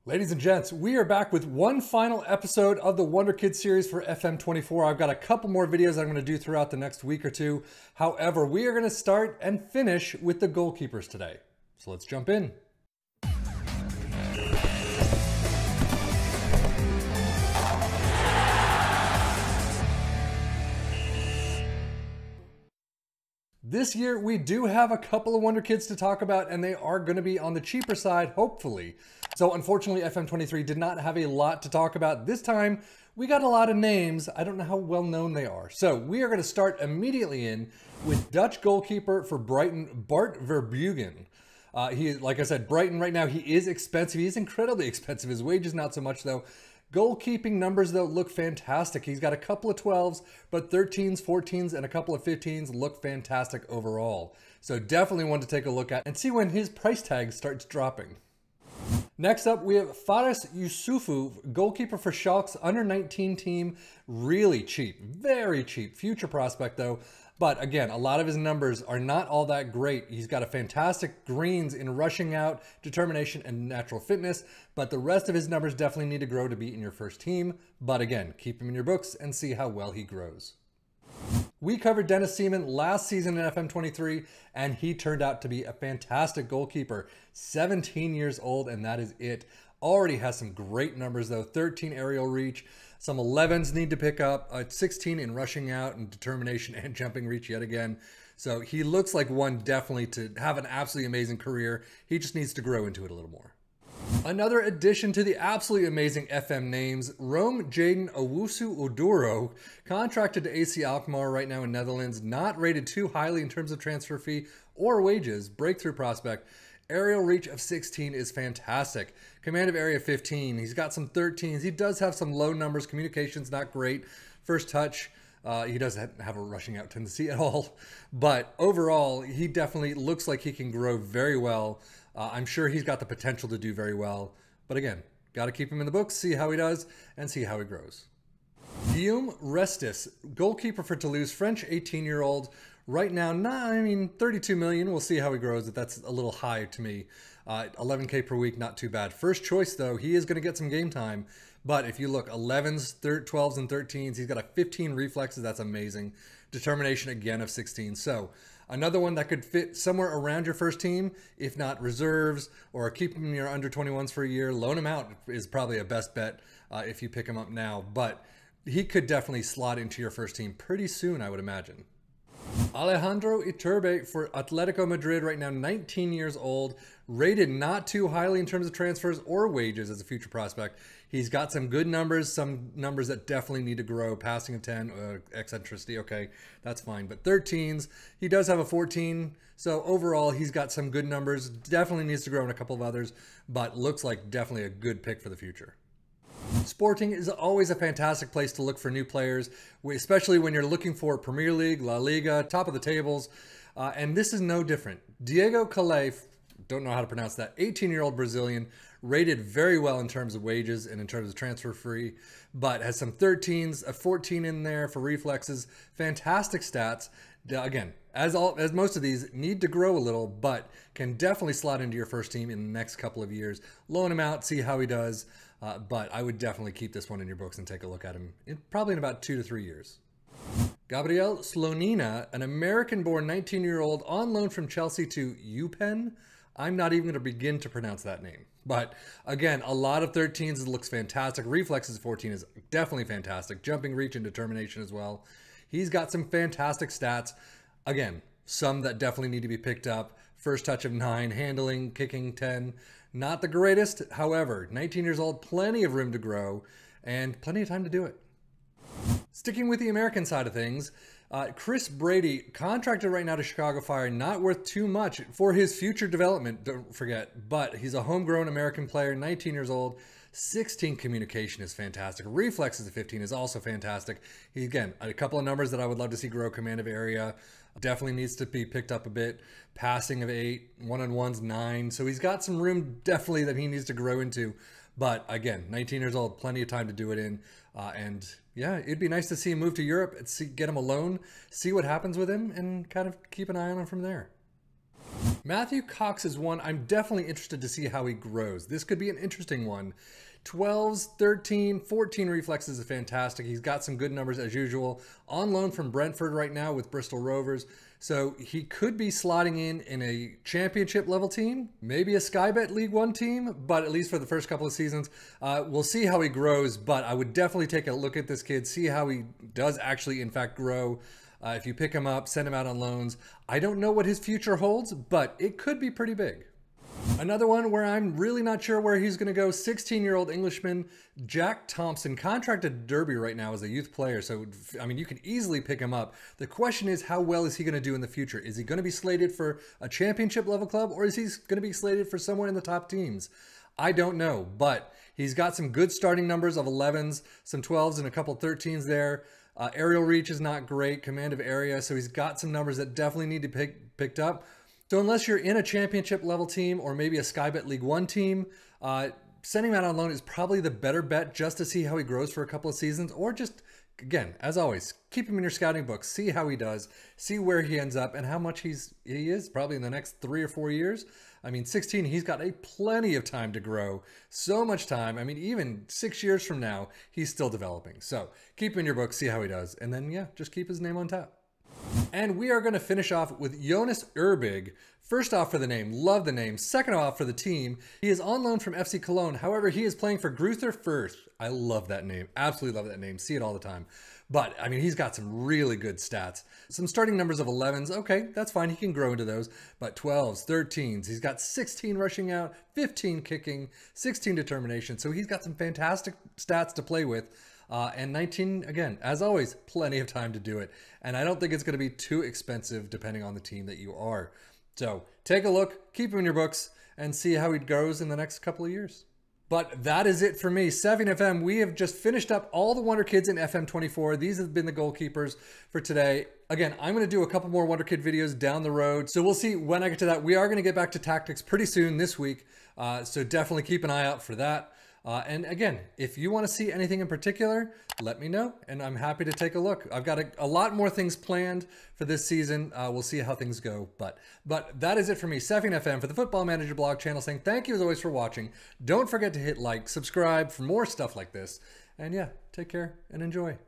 Ladies and gents, we are back with one final episode of the Wonderkid series for FM24. I've got a couple more videos I'm going to do throughout the next week or two. However, we are going to start and finish with the goalkeepers today. So let's jump in. This year, we do have a couple of Wonderkids to talk about, and they are going to be on the cheaper side, hopefully. So unfortunately, FM23 did not have a lot to talk about. This time, we got a lot of names. I don't know how well known they are. So we are going to start immediately in with Dutch goalkeeper for Brighton, Bart Verban. Like I said, Brighton right now, he is expensive. He is incredibly expensive. His wages, not so much though. Goalkeeping numbers, though, look fantastic. He's got a couple of 12s, but 13s, 14s, and a couple of 15s look fantastic overall. So definitely one to take a look at and see when his price tag starts dropping. Next up, we have Fus Yufu, goalkeeper for Schalke's under-19 team. Really cheap, very cheap. Future prospect, though. But again, a lot of his numbers are not all that great. He's got a fantastic greens in rushing out, determination, and natural fitness. But the rest of his numbers definitely need to grow to be in your first team. But again, keep him in your books and see how well he grows. We covered Dennis Seaman last season in FM23, and he turned out to be a fantastic goalkeeper. 17 years old, and that is it. Already has some great numbers, though. 13 aerial reach. Some 11s need to pick up. 16 in rushing out and determination and jumping reach yet again. So he looks like one definitely to have an absolutely amazing career. He just needs to grow into it a little more. Another addition to the absolutely amazing FM names, Rome Jaden Owusu-Oduro, contracted to AC Alkmaar right now in Netherlands, not rated too highly in terms of transfer fee or wages, breakthrough prospect. Aerial reach of 16 is fantastic. Command of area 15. He's got some 13s. He does have some low numbers. Communication's not great. First touch, he doesn't have a rushing out tendency at all. But overall, he definitely looks like he can grow very well. I'm sure he's got the potential to do very well. But again, got to keep him in the books, see how he does, and see how he grows. Guillaume Restis, goalkeeper for Toulouse, French 18-year-old. Right now, 32 million. We'll see how he grows. That's a little high to me. 11K per week, not too bad. First choice, though, he is going to get some game time. But if you look, 11s, 12s, and 13s, he's got a 15 reflexes. That's amazing. Determination, again, of 16. So another one that could fit somewhere around your first team, if not reserves, or keep him in your under 21s for a year. Loan him out is probably a best bet if you pick him up now. But he could definitely slot into your first team pretty soon, I would imagine. Alejandro Iturbe for Atletico Madrid, right now 19 years old, rated not too highly in terms of transfers or wages as a future prospect. He's got some good numbers, some numbers that definitely need to grow. Passing of 10, eccentricity, okay, that's fine. But 13s, he does have a 14, so overall he's got some good numbers. Definitely needs to grow in a couple of others, but looks like definitely a good pick for the future. Sporting is always a fantastic place to look for new players, especially when you're looking for Premier League, La Liga, top of the tables, and this is no different. Diego Kayle, don't know how to pronounce that, 18-year-old Brazilian, rated very well in terms of wages and in terms of transfer free, but has some 13s, a 14 in there for reflexes, fantastic stats. Again, as most of these need to grow a little, but can definitely slot into your first team in the next couple of years. Loan him out, see how he does. But I would definitely keep this one in your books and take a look at him probably in about 2 to 3 years. Gabrielle Slonina, an American-born 19-year-old on loan from Chelsea to UPenn. I'm not even going to begin to pronounce that name. But again, a lot of 13s looks fantastic. Reflexes 14 is definitely fantastic. Jumping reach and determination as well. He's got some fantastic stats. Again, some that definitely need to be picked up. First touch of 9, handling, kicking 10. Not the greatest, however, 19 years old, plenty of room to grow, and plenty of time to do it. Sticking with the American side of things, Chris Brady, contracted right now to Chicago Fire, not worth too much for his future development, don't forget, but he's a homegrown American player, 19 years old, 16 communication is fantastic. Reflexes of 15 is also fantastic. Again, a couple of numbers that I would love to see grow. Command of area definitely needs to be picked up a bit. Passing of 8, one-on-ones 9. So he's got some room definitely that he needs to grow into. But again, 19 years old, plenty of time to do it in. And yeah, it'd be nice to see him move to Europe and get him a loan, see what happens with him, and kind of keep an eye on him from there. Matthew Cox is one I'm definitely interested to see how he grows. This could be an interesting one. 12s, 13, 14 reflexes is fantastic. He's got some good numbers as usual. On loan from Brentford right now with Bristol Rovers. So he could be slotting in a championship level team, maybe a Sky Bet League One team, but at least for the first couple of seasons. We'll see how he grows, but I would definitely take a look at this kid, see how he does actually in fact grow. If you pick him up, send him out on loans. I don't know what his future holds, but it could be pretty big. Another one where I'm really not sure where he's going to go, 16-year-old Englishman Jack Thompson, contracted Derby right now as a youth player. So, I mean, you can easily pick him up. The question is, how well is he going to do in the future? Is he going to be slated for a championship level club, or is he going to be slated for someone in the top teams? I don't know, but he's got some good starting numbers of 11s, some 12s, and a couple 13s there. Aerial reach is not great, command of area, so he's got some numbers that definitely need to be picked up. So unless you're in a championship level team or maybe a Sky Bet League One team, sending him out on loan is probably the better bet just to see how he grows for a couple of seasons, or just, again, as always, keep him in your scouting books, see how he does, see where he ends up and how much he is probably in the next 3 or 4 years. I mean, 16, he's got plenty of time to grow, so much time. I mean, even 6 years from now, he's still developing. So keep him in your books, see how he does, and then, yeah, just keep his name on tap. And we are going to finish off with Jonas Irig. First off for the name, love the name. Second off for the team, he is on loan from FC Cologne. However, he is playing for Gruther Fürth. I love that name. Absolutely love that name. See it all the time. But, I mean, he's got some really good stats. Some starting numbers of 11s. Okay, that's fine. He can grow into those. But 12s, 13s. He's got 16 rushing out, 15 kicking, 16 determination. So he's got some fantastic stats to play with. And 19, again, as always, plenty of time to do it. And I don't think it's going to be too expensive depending on the team that you are. So take a look, keep him in your books, and see how he goes in the next couple of years. But that is it for me. 7FM, we have just finished up all the Wonderkids in FM24. These have been the goalkeepers for today. Again, I'm going to do a couple more Wonderkid videos down the road. So we'll see when I get to that. We are going to get back to tactics pretty soon this week. So definitely keep an eye out for that. And again, if you want to see anything in particular, let me know, and I'm happy to take a look. I've got a lot more things planned for this season. We'll see how things go. But that is it for me, 7FM, for the Football Manager blog channel, saying thank you as always for watching. Don't forget to hit like, subscribe for more stuff like this. And yeah, take care and enjoy.